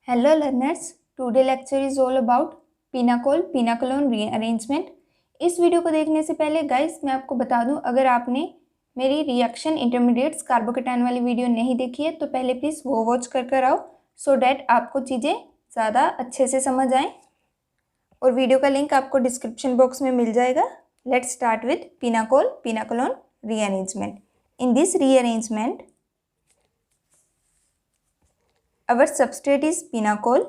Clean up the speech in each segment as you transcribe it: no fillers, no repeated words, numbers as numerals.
Hello learners, today lecture is all about pinacol rearrangement. इस video को देखने से पहले गाइस मैं आपको बता दूं, अगर आपने मेरी रिएक्शन इंटरमीडिएट्स कार्बोकेटाइन वाली वीडियो नहीं देखी है तो पहले प्लीज़ वो वॉच कर आओ सो डैट आपको चीज़ें ज़्यादा अच्छे से समझ आएँ। और वीडियो का लिंक आपको डिस्क्रिप्शन बॉक्स में मिल जाएगा। Let's start with pinacolone rearrangement. In this rearrangement our substrate is pinacol.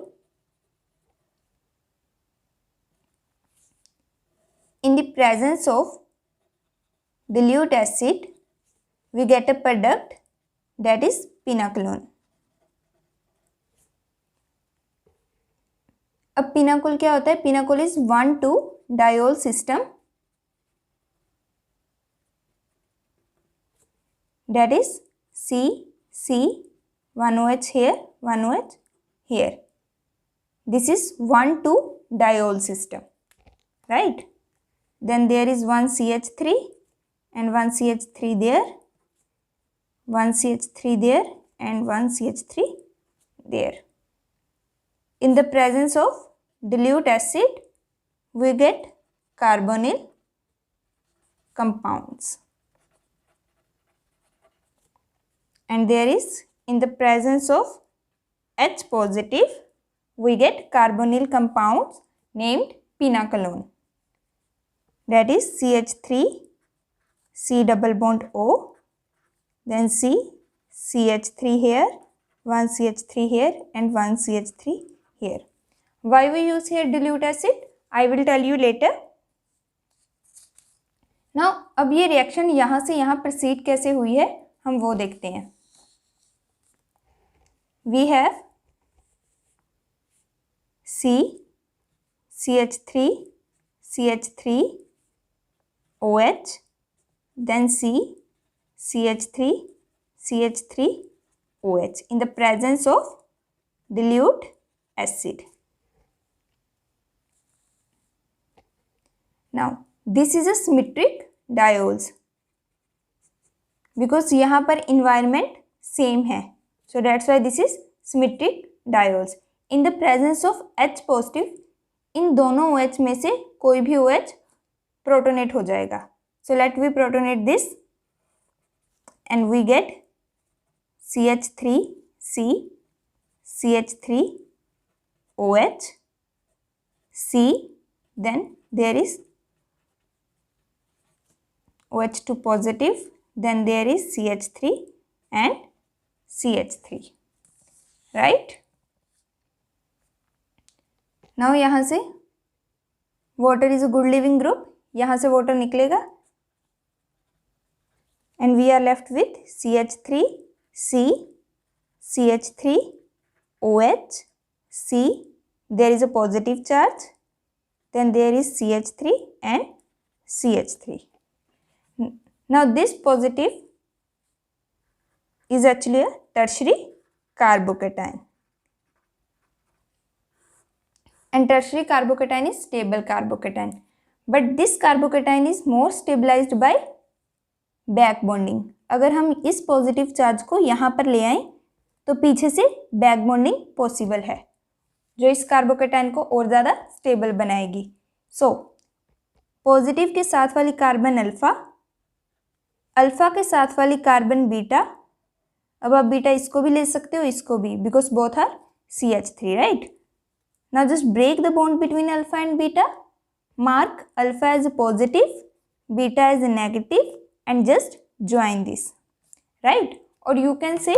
In the presence of dilute acid, we get a product that is pinacolone. अब पिनाकोल क्या होता है? Pinacol is 1,2 diol system that is C 1 OH here, 1 OH here. This is 1,2 diol system, right? Then there is one CH3 and one CH3 there, one CH3 there and one CH3 there. In the presence of dilute acid, we get carbonyl compounds. And there is, in the presence of H positive, we get carbonyl compounds named pinacolone. That is CH3, C double bond O, then CH3 here, one CH3 here and one CH3 here. Why we use here dilute acid? I will tell you later. Now, अब ये reaction यहाँ से यहाँ proceed कैसे हुई है हम वो देखते हैं. We have CH3, OH, then CH3, OH in the presence of dilute acid. Now, this is a symmetric diols because यहाँ पर environment same है. So that's why this is symmetric diols. In the presence of H positive, इन दोनों OH में से कोई भी OH protonate हो जाएगा. So let we protonate this and we get CH3 CH3 OH C, then there is OH2 positive, then there is CH3 and CH3, right? Now यहाँ से water is a good living group, यहाँ से water निकलेगा and we are left with CH3 CH3 OH C, there is a positive charge, then there is CH3 and CH3. Now this positive is actually a tertiary carbocation, and tertiary carbocation is stable carbocation, but this carbocation is more stabilized by back bonding. अगर हम इस positive charge को यहाँ पर ले आएं तो पीछे से बैक बॉन्डिंग पॉसिबल है जो इस कार्बोकेटाइन को और ज़्यादा स्टेबल बनाएगी. सो पॉजिटिव के साथ वाली कार्बन अल्फा, अल्फा के साथ वाली कार्बन बीटा, अब आप बीटा इसको भी ले सकते हो इसको भी, because both are CH3, right? Now just break the bond between alpha and beta, mark alpha as positive, beta as negative and just join this, right? और यू कैन से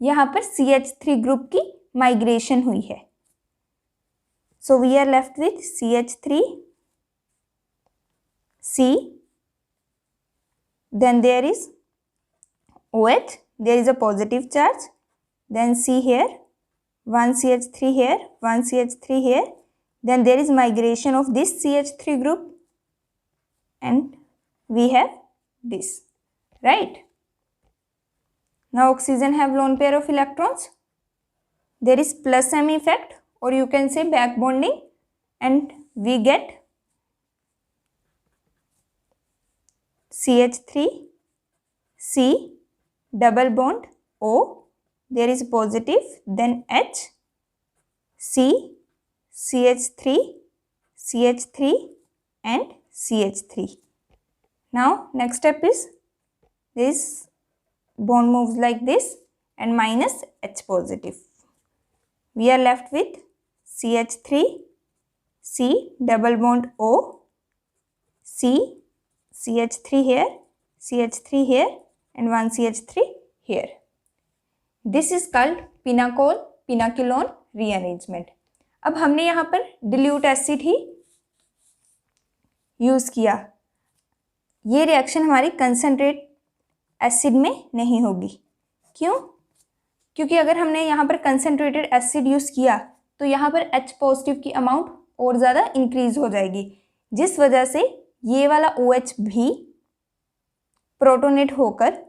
यहाँ पर CH3 ग्रुप की migration हुई है. So we are left with CH3 C, then there is OH, there is a positive charge, then C here, one CH3 here, one CH3 here, then there is migration of this CH3 group and we have this, right? Now oxygen have lone pair of electrons, there is plus M effect or you can say back bonding and we get CH3 C double bond O, there is positive, then H, C, CH3, CH3 and CH3. Now next step is this bond moves like this and minus H positive. We are left with CH3, C double bond O, C, CH3 here, CH3 here and one CH3 here. This is called pinacolone rearrangement. अब हमने यहाँ पर dilute acid ही use किया. ये reaction हमारी concentrate acid में नहीं होगी. क्यों? क्योंकि अगर हमने यहाँ पर कंसनट्रेटेड एसिड यूज़ किया तो यहाँ पर H पॉजिटिव की अमाउंट और ज़्यादा इंक्रीज हो जाएगी, जिस वजह से ये वाला OH भी प्रोटोनेट होकर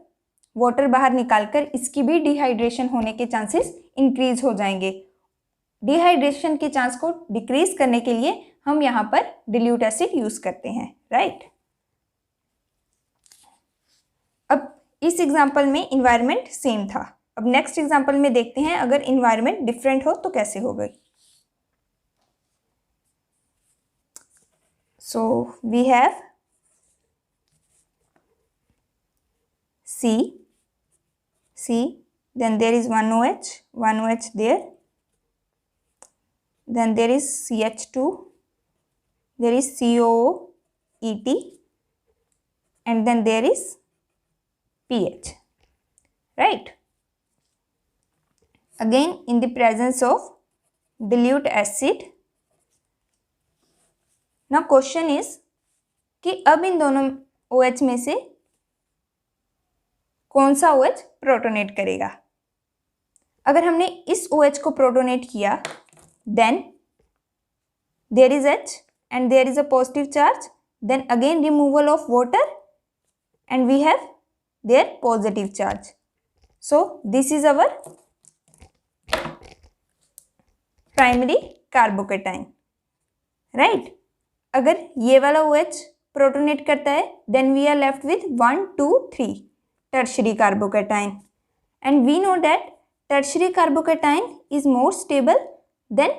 वाटर बाहर निकालकर इसकी भी डिहाइड्रेशन होने के चांसेस इंक्रीज हो जाएंगे. डिहाइड्रेशन के चांस को डिक्रीज करने के लिए हम यहाँ पर डिल्यूट एसिड यूज़ करते हैं, राइट. अब इस एग्जाम्पल में इन्वायरमेंट सेम था. अब नेक्स्ट एग्जाम्पल में देखते हैं अगर इन्वायरमेंट डिफरेंट हो तो कैसे होगा. So we have C, then there is one OH there, then there is CH2, there is COOET and then there is pH, right. Again in the presence of dilute acid. Now question is कि अब इन दोनों OH में से कौन सा OH protonate करेगा. अगर हमने इस OH को प्रोटोनेट किया then there is H and there is a positive charge, then again removal of water and we have their positive charge. So this is our primary carbocation, right. अगर ये वाला OH protonate करता है then we are left with 1, 2, 3 tertiary carbocation and we know that tertiary carbocation is more stable than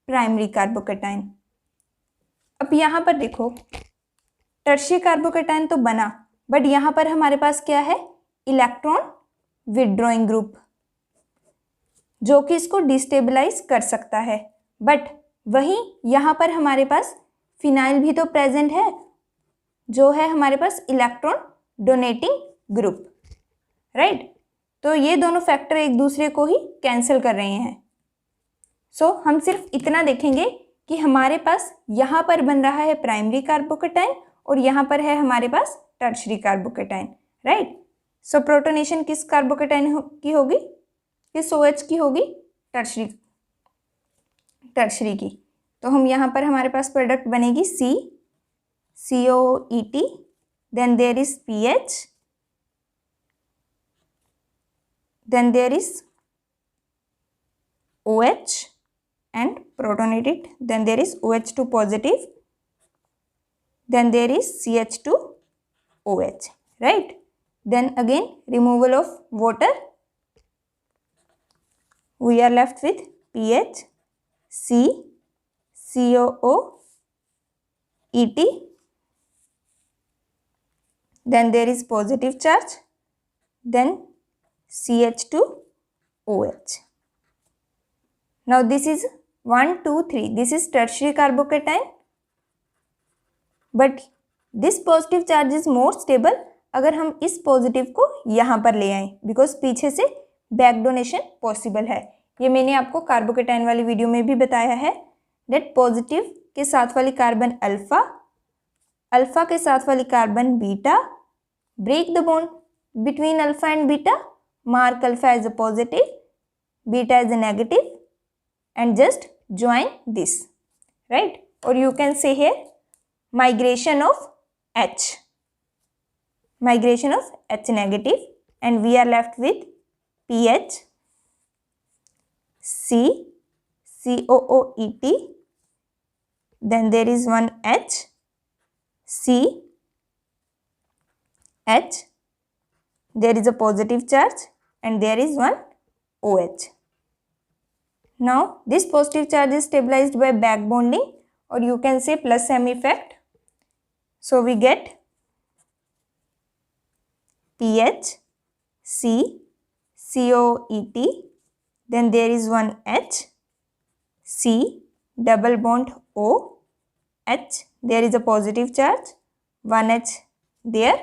primary carbocation. अब यहाँ पर देखो tertiary carbocation तो बना बट यहाँ पर हमारे पास क्या है, इलेक्ट्रॉन विथड्रॉइंग ग्रुप जो कि इसको डिस्टेबलाइज कर सकता है. बट वहीं यहाँ पर हमारे पास फिनाइल भी तो प्रेजेंट है जो है हमारे पास इलेक्ट्रॉन डोनेटिंग ग्रुप, राइट. तो ये दोनों फैक्टर एक दूसरे को ही कैंसिल कर रहे हैं. सो हम सिर्फ इतना देखेंगे कि हमारे पास यहाँ पर बन रहा है प्राइमरी कार्बोकेटाइन और यहाँ पर है हमारे पास टर्शरी कार्बोकेटाइन, राइट. सो प्रोटोनेशन किस कार्बोकेटाइन की होगी, किस OH की होगी, टर्शरी की. तो हम यहाँ पर हमारे पास प्रोडक्ट बनेगी COET, then there is pH, then there is OH and protonated, then there is OH2 positive, then there is CH2OH, right. Then again removal of water, we are left with pH, C, COOET, then there is positive charge, then CH2OH. Now this is 1, 2, 3. This is tertiary carbocation, but this positive charge is more stable अगर हम इस positive को यहाँ पर ले आएं because पीछे से बैक डोनेशन पॉसिबल है. ये मैंने आपको कार्बोकेटाइन वाली वीडियो में भी बताया है डेट पॉजिटिव के साथ वाली कार्बन अल्फा, अल्फा के साथ वाली carbon beta, break the bond between alpha and beta, mark alpha as a positive, beta as a negative and just join this, right. Or you can say here migration of H negative and we are left with pH, C, COOET, then there is one H, C, H, there is a positive charge and there is one OH. Now this positive charge is stabilized by back bonding, or you can say plus M effect. So we get PH, C, COET, then there is one H, C, double bond O, H, there is a positive charge, one H there.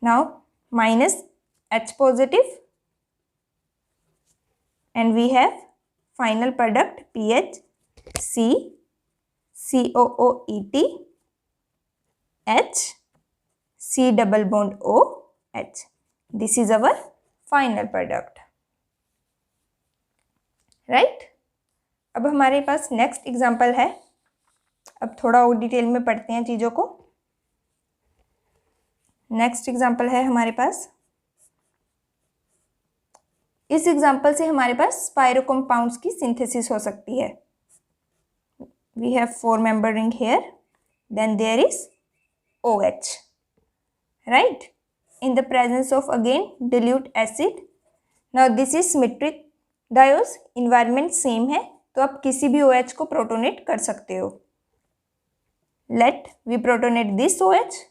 Now minus H positive, and we have final product PH, C, COOET, H, C double bond O, H. This is our final product, right? अब हमारे पास next example है. अब थोड़ा और detail में पढ़ते हैं चीज़ों को. नेक्स्ट एग्जाम्पल है हमारे पास. इस एग्जाम्पल से हमारे पास स्पाइरो कंपाउंड्स की सिंथेसिस हो सकती है. We have 4 member ring here, then there is OH, right, in the presence of again dilute acid. Now this is symmetric diose, environment same है, तो आप किसी भी OH को प्रोटोनेट कर सकते हो. Let we protonate this OH.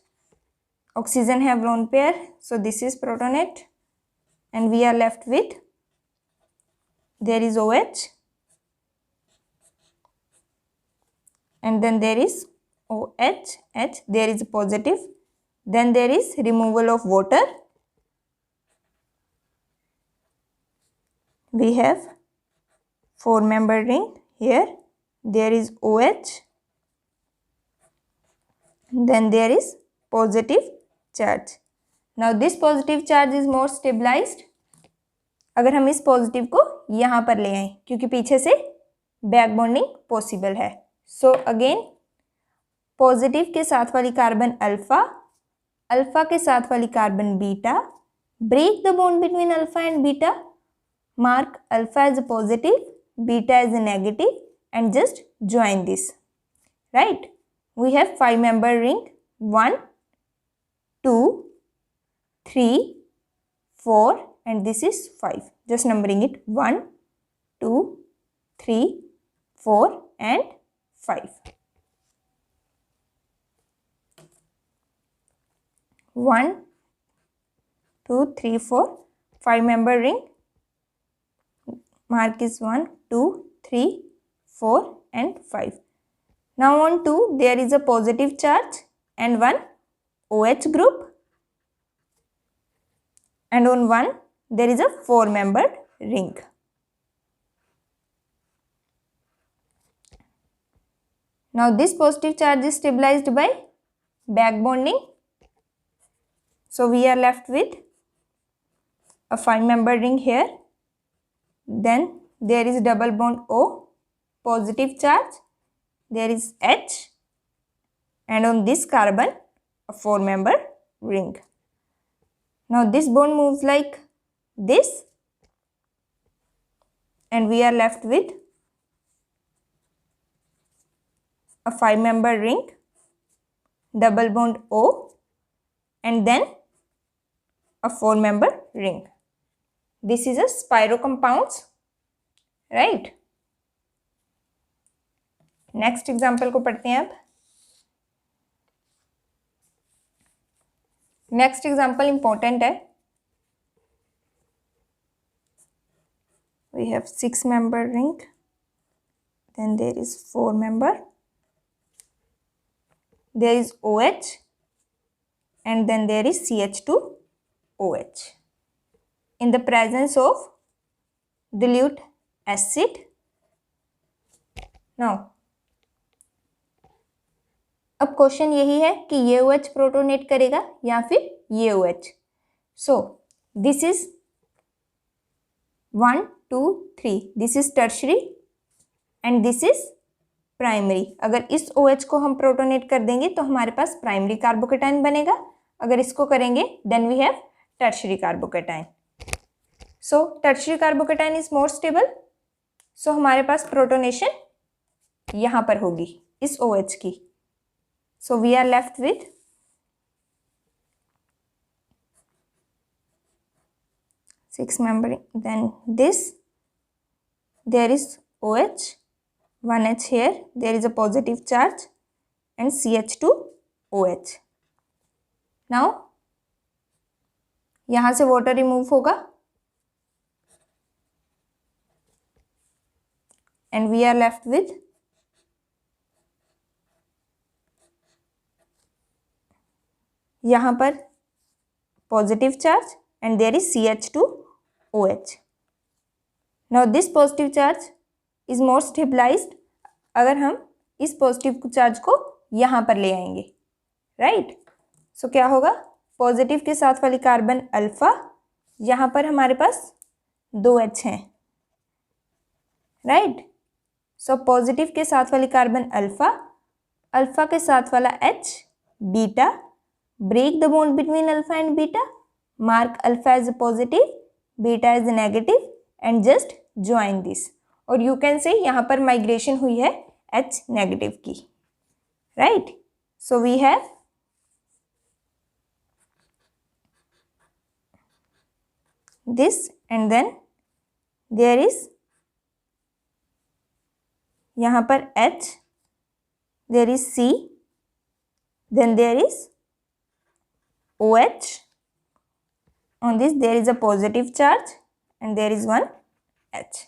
Oxygen have lone pair, so this is protonate, and we are left with, there is OH, and then there is OH, H, there is positive, then there is removal of water. We have 4 member ring here, there is OH, then there is positive charge. Now this positive charge is more stabilized. अगर हम इस positive को यहाँ पर ले आए, क्योंकि पीछे से बैक बॉन्डिंग पॉसिबल है. सो अगेन पॉजिटिव के साथ वाली कार्बन अल्फा, अल्फा के साथ वाली carbon beta, break the bond between alpha and beta, mark alpha as a positive, beta as a negative, and just join this, right? We have 5 member ring, 1, 2, 3, 4, and this is 5. Just numbering it 1, 2, 3, 4, and 5. 1, 2, 3, 4, 5 member ring. Mark is 1, 2, 3, 4, and 5. Now on 2 there is a positive charge and one OH group, and on 1 there is a 4 membered ring. Now this positive charge is stabilized by back bonding, so we are left with a 5 membered ring here. Then there is double bond O, positive charge, there is H, and on this carbon a 4 member ring. Now this bond moves like this, and we are left with a 5 member ring, double bond O, and then a 4 member ring. This is a spiro compounds, right? Next example को पढ़ते हैं. अब next example important है. We have 6 member ring, then there is 4 member, there is OH, and then there is CH2OH. In the presence of dilute acid. Now अब question यही है कि ये OH प्रोटोनेट करेगा या फिर ये OH. So this is 1, 2, 3, this is tertiary and this is primary. अगर इस OH को हम प्रोटोनेट कर देंगे तो हमारे पास प्राइमरी कार्बोकेटाइन बनेगा. अगर इसको करेंगे then we have tertiary carbocation. So tertiary carbocation is more stable. So हमारे पास प्रोटोनेशन यहाँ पर होगी इस OH की. So we are left with 6 member, then this, there is OH, 1H here, there is a positive charge and CH2OH. Now यहाँ से water remove होगा and we are left with यहाँ पर positive charge and there is CH2OH. Now this positive charge is more stabilized अगर हम इस positive charge को यहाँ पर ले आएंगे, राइट। सो क्या होगा, पॉजिटिव के साथ वाली कार्बन अल्फा, यहाँ पर हमारे पास 2H हैं, राइट। सो पॉजिटिव के साथ वाली कार्बन अल्फा, अल्फा के साथ वाला H beta, break the bond between alpha and beta, mark alpha as positive, beta as negative and just join this. और यू कैन से यहाँ पर माइग्रेशन हुई है H नेगेटिव की, right. So we have this and then there is यहाँ पर H, there is C, then there is OH, on this there is a positive charge and there is one H.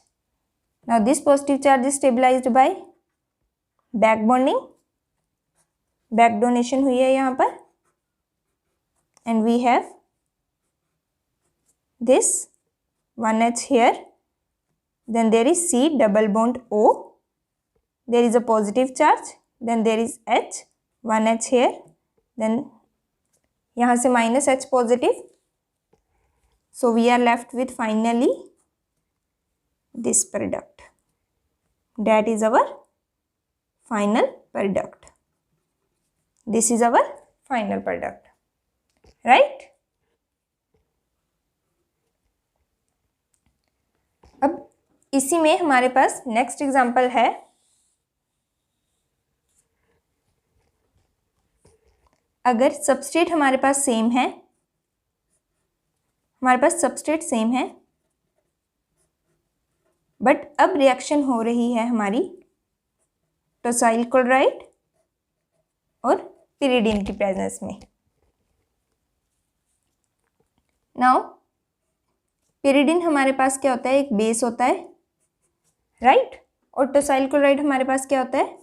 Now this positive charge is stabilized by back bonding, back donation हुई है यहाँ पर, and we have this 1H here, then there is C double bond O, there is a positive charge, then there is H, 1H here, then यहाँ से minus H positive, so we are left with finally this product, that is our final product. This is our final product, right? अब इसी में हमारे पास next example है, अगर substrate हमारे पास same है, हमारे पास सबस्ट्रेट सेम है, बट अब रिएक्शन हो रही है हमारी टोसाइल क्लोराइड और पिरिडीन की प्रेजेंस में। नाउ पिरिडीन हमारे पास क्या होता है, एक बेस होता है, राइट। और टोसाइल क्लोराइड हमारे पास क्या होता है,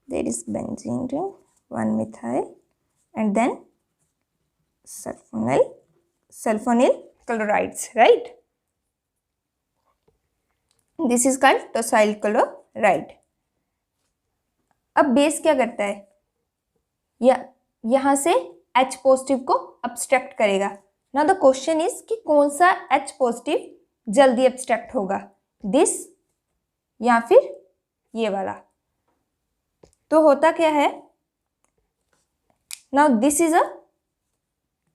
there is benzene ring, 1 methyl and then sulfonyl chlorides, right. This is called tosyl chloride. अब बेस क्या करता है, यहाँ से H पॉजिटिव को अब्स्ट्रैक्ट करेगा। नाउ द क्वेश्चन इज कि कौन सा H पॉजिटिव जल्दी अब्स्ट्रैक्ट होगा, दिस या फिर ये वाला। तो होता क्या है, now this is a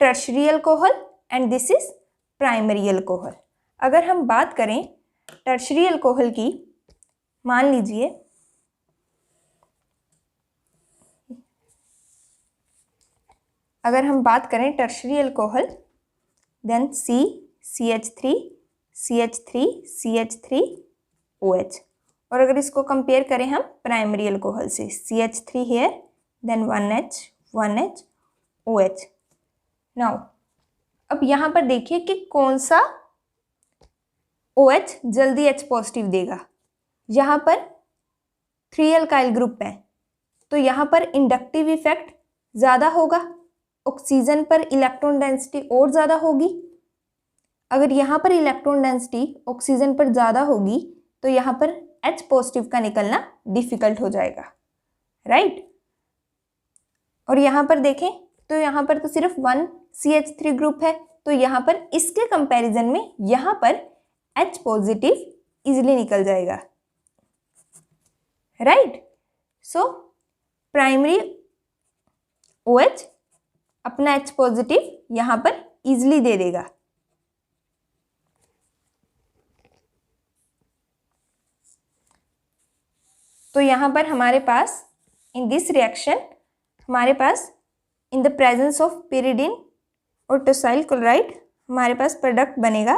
tertiary alcohol and this is primary alcohol. अगर हम बात करें टर्शियरी अल्कोहल की, मान लीजिए अगर हम बात करें tertiary alcohol, then CH3 CH3 CH3 OH। और अगर इसको कंपेयर करें हम प्राइमरी अल्कोहल से, CH3 hair, then 1H 1H OH। Now अब यहाँ पर देखिए कि कौन सा OH जल्दी H पॉजिटिव देगा। यहाँ पर 3 अल्काइल ग्रुप है, तो यहाँ पर इंडक्टिव इफेक्ट ज़्यादा होगा, ऑक्सीजन पर इलेक्ट्रॉन डेंसिटी और ज़्यादा होगी। अगर यहाँ पर इलेक्ट्रॉन डेंसिटी ऑक्सीजन पर ज़्यादा होगी तो यहाँ पर H पॉजिटिव का निकलना डिफ़िकल्ट हो जाएगा, राइट। और यहाँ पर देखें तो यहाँ पर तो सिर्फ 1 CH3 ग्रुप है, तो यहाँ पर इसके कंपैरिजन में यहाँ पर H पॉजिटिव इजीली निकल जाएगा, राइट। सो प्राइमरी OH अपना H पॉजिटिव यहाँ पर इजीली दे देगा। तो यहाँ पर हमारे पास इन दिस रिएक्शन हमारे पास in the presence of pyridine और टोसाइल क्लोराइड हमारे पास प्रोडक्ट बनेगा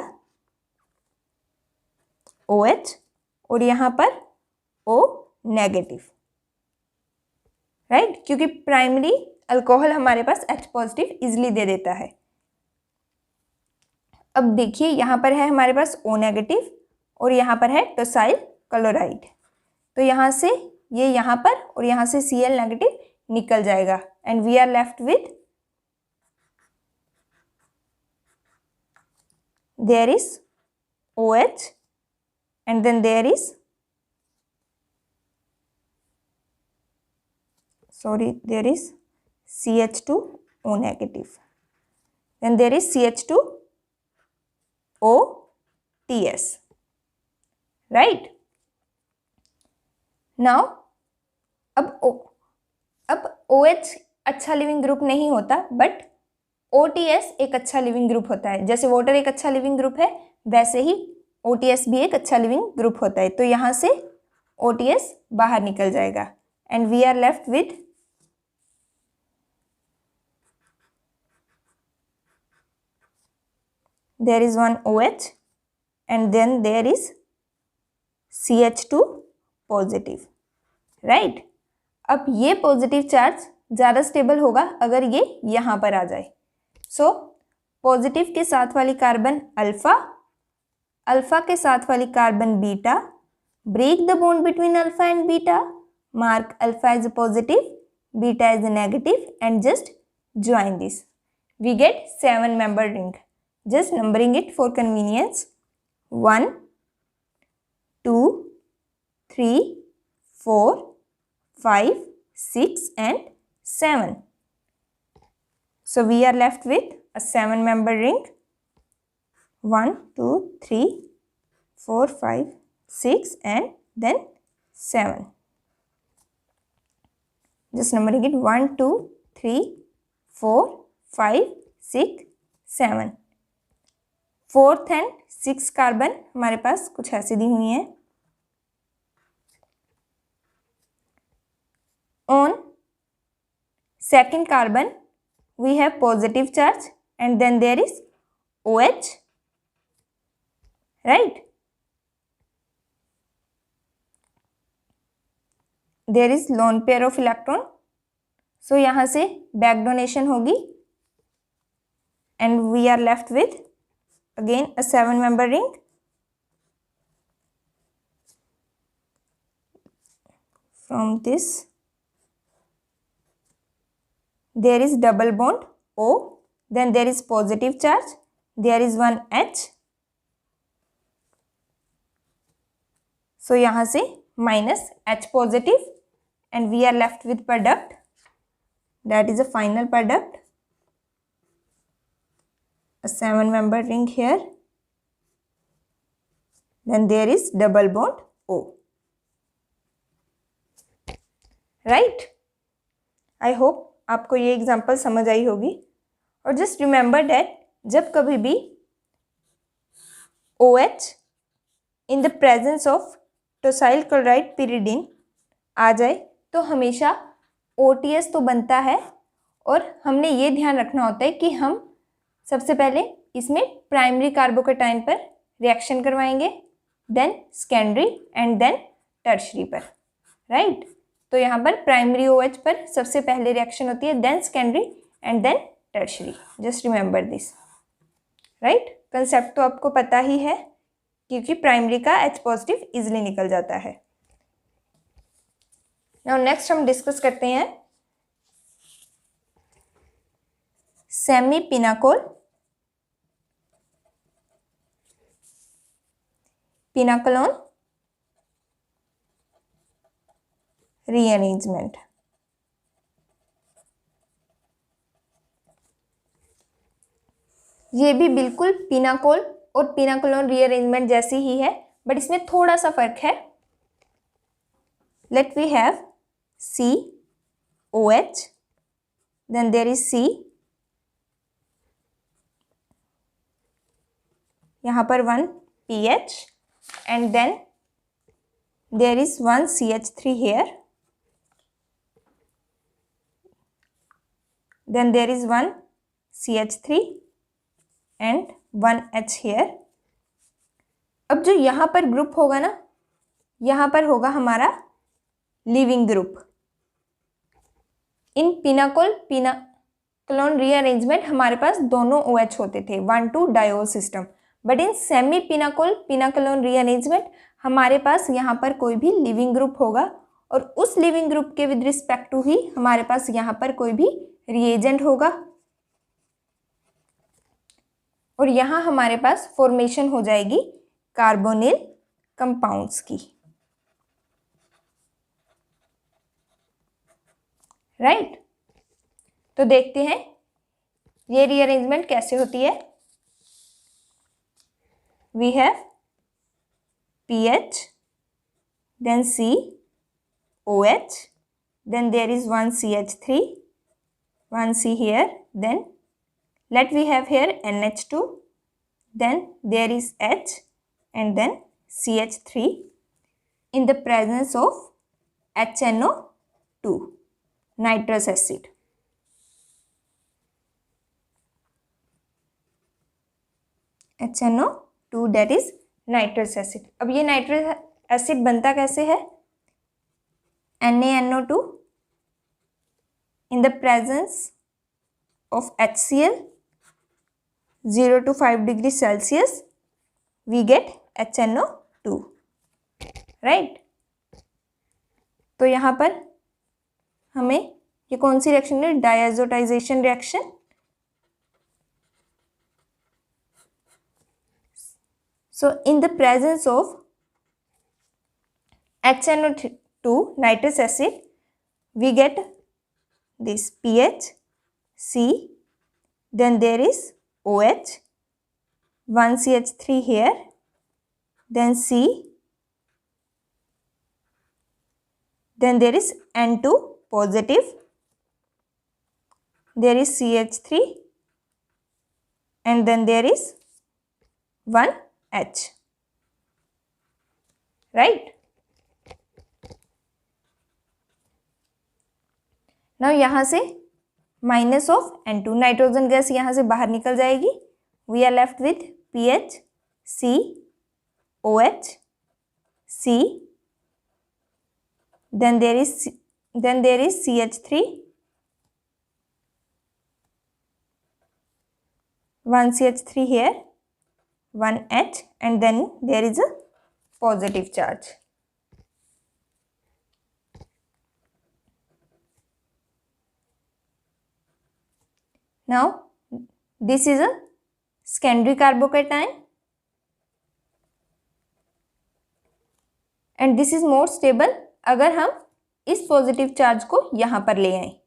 OH और यहाँ पर O नेगेटिव, राइट, क्योंकि प्राइमरी अल्कोहल हमारे पास H पॉजिटिव इजिली दे देता है। अब देखिए यहाँ पर है हमारे पास O नेगेटिव और यहाँ पर है टोसाइल क्लोराइड, तो यहाँ से ये यहाँ पर और यहाँ से Cl नेगेटिव निकल जाएगा and we are left with there is OH and then there is CH2O negative, then there is CH2O TS, right? now अब OH अच्छा लिविंग ग्रुप नहीं होता, बट OTS एक अच्छा लिविंग ग्रुप होता है। जैसे वाटर एक अच्छा लिविंग ग्रुप है, वैसे ही OTS भी एक अच्छा लिविंग ग्रुप होता है। तो यहाँ से OTS बाहर निकल जाएगा and we are left with there is one OH and then there is CH2 positive, right. अब ये पॉजिटिव चार्ज ज़्यादा स्टेबल होगा अगर ये यहाँ पर आ जाए। सो पॉजिटिव के साथ वाली कार्बन अल्फा, अल्फा के साथ वाली carbon beta, break the bond between alpha and beta, mark alpha as a positive, beta as a negative and just join this. We get 7-member ring. Just numbering it for convenience. 1, 2, 3, 4, 5, 6 and 7. So we are left with a 7-member ring. 1, 2, 3, 4, 5, 6 and then 7. Just numbering it 1, 2, 3, 4, 5, 6, 7. 4th and 6th carbon हमारे पास कुछ ऐसी दी हुई हैं। On second carbon we have positive charge and then there is OH, right? There is lone pair of electron, so यहाँ से back donation होगी and we are left with again a 7-member ring. From this there is double bond O, then there is positive charge, there is one H, so यहाँ से minus H positive and we are left with product, that is a final product, a 7-member ring here, then there is double bond O, right? I hope आपको ये example समझ आई होगी। और just remember that जब कभी भी OH in the presence of tosyl chloride pyridine आ जाए तो हमेशा OTS तो बनता है, और हमने ये ध्यान रखना होता है कि हम सबसे पहले इसमें प्राइमरी कार्बोकेटाइन पर रिएक्शन करवाएंगे, then secondary and then tertiary पर, राइट? तो यहाँ पर प्राइमरी OH पर सबसे पहले रिएक्शन होती है, then secondary and then tertiary. Just remember this, right? Concept तो आपको पता ही है क्योंकि प्राइमरी का H पॉजिटिव इजिली निकल जाता है। नाउ नेक्स्ट हम डिस्कस करते हैं सेमी पिनाकोल, पिनाकोलोन रीअरेंजमेंट। ये भी बिल्कुल पिनाकोल और पिनाकोलोन रीअरेंजमेंट जैसी ही है, बट इसमें थोड़ा सा फर्क है। Let we have COH, then there is C, यहाँ पर 1 PH and then there is 1 CH3 here, then there is 1 CH3 and 1H here. अब जो यहाँ पर ग्रुप होगा ना, यहाँ पर होगा हमारा leaving group. In pinacolone rearrangement हमारे पास दोनों OH होते थे, 1,2 diol system. But in semi pinacolone rearrangement हमारे पास यहाँ पर कोई भी लिविंग ग्रुप होगा और उस लिविंग ग्रुप के विद रिस्पेक्ट टू ही हमारे पास यहाँ पर कोई भी रिएजेंट होगा और यहाँ हमारे पास फॉर्मेशन हो जाएगी कार्बोनिल कंपाउंड्स की. राइट. तो देखते हैं ये रीअरेंजमेंट कैसे होती है. We have PH, then C, OH, then there is one CH3, one C here, then let we have here NH2, then there is H and then CH3 in the presence of HNO2, nitrous acid. HNO2 that is nitrous acid. अब ये nitrous acid बनता कैसे है? NaNO2 in the presence of HCl 0 to 5 degree Celsius we get HNO2. Right. तो यहाँ पर हमें ये कौन सी रिएक्शन है? Diazotization reaction. So in the presence of HNO2 nitrous acid, we get this PH, C, then there is OH, one CH3 here, then C, then there is N2 positive, there is CH3 and then there is one H. Right. Now यहाँ से minus of N2 nitrogen gas यहाँ से बाहर निकल जाएगी. We are left with PH, C, OH, C, then there is CH3, one CH3 here, one H and then there is a positive charge. Now this is a secondary carbocation and this is more stable अगर हम इस positive charge को यहाँ पर ले आए.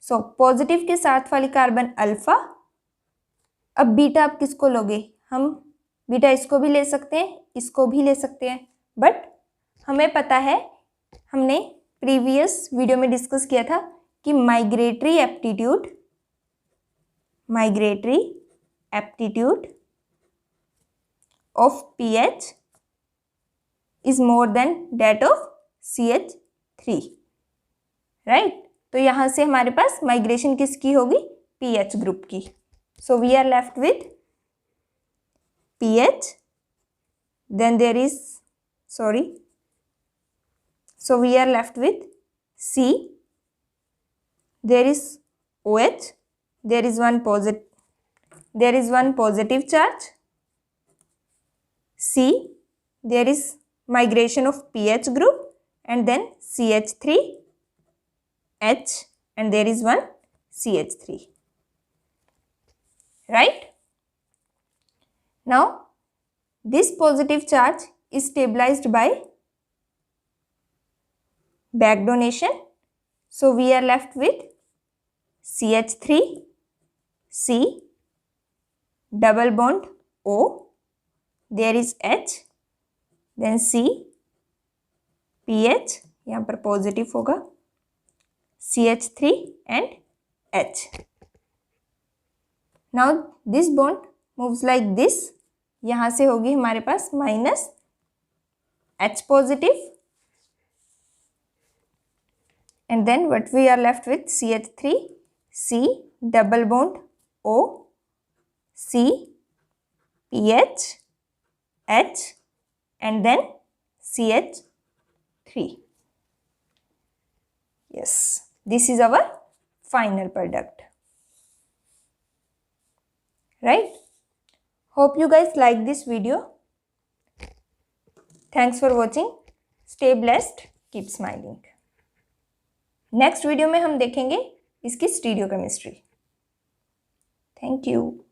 So positive के साथ वाली कार्बन अल्फा. अब बीटा आप किसको लोगे? हम बीटा इसको भी ले सकते हैं, इसको भी ले सकते हैं, बट हमें पता है, हमने प्रीवियस वीडियो में डिस्कस किया था कि migratory aptitude of pH is more than that of CH3. Right. तो यहाँ से हमारे पास माइग्रेशन किसकी होगी? पीएच ग्रुप की. So we are left with PH, then there is, so we are left with C, there is OH, there is one positive charge, C, there is migration of pH group and then CH3, H and there is one CH3. Right. Now this positive charge is stabilized by back donation. So we are left with CH3, C, double bond O, there is H, then C, PH, यहाँ पर positive होगा, CH3 and H. Now this bond moves like this. यहाँ से होगी हमारे पास minus H positive and then what we are left with CH3, C, double bond O, CPH H and then CH3. Yes, this is our final product. Right? Hope you guys like this video. Thanks for watching. Stay blessed. Keep smiling. Next video में हम देखेंगे इसकी stereochemistry. Thank you.